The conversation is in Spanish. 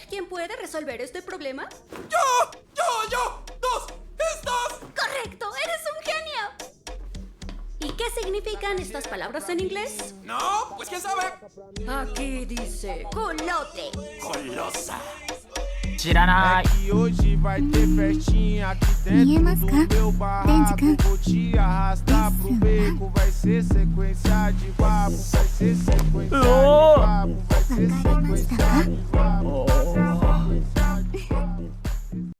¿Quién puede resolver este problema? ¡Yo! ¡Dos! ¡Estás! ¡Correcto! ¡Eres un genio! ¿Y qué significan estas palabras en inglés? No, pues quién sabe. Aquí dice culote. Colosa. 知らない Que hoje vai ter festinha aqui 見えま dentro す do か meu デンジ barraco. 君 Vou te arrastar pro beco. Vai ser sequência de vapo. Vai ser sequência de vapo. Vai ser sequência de vapo.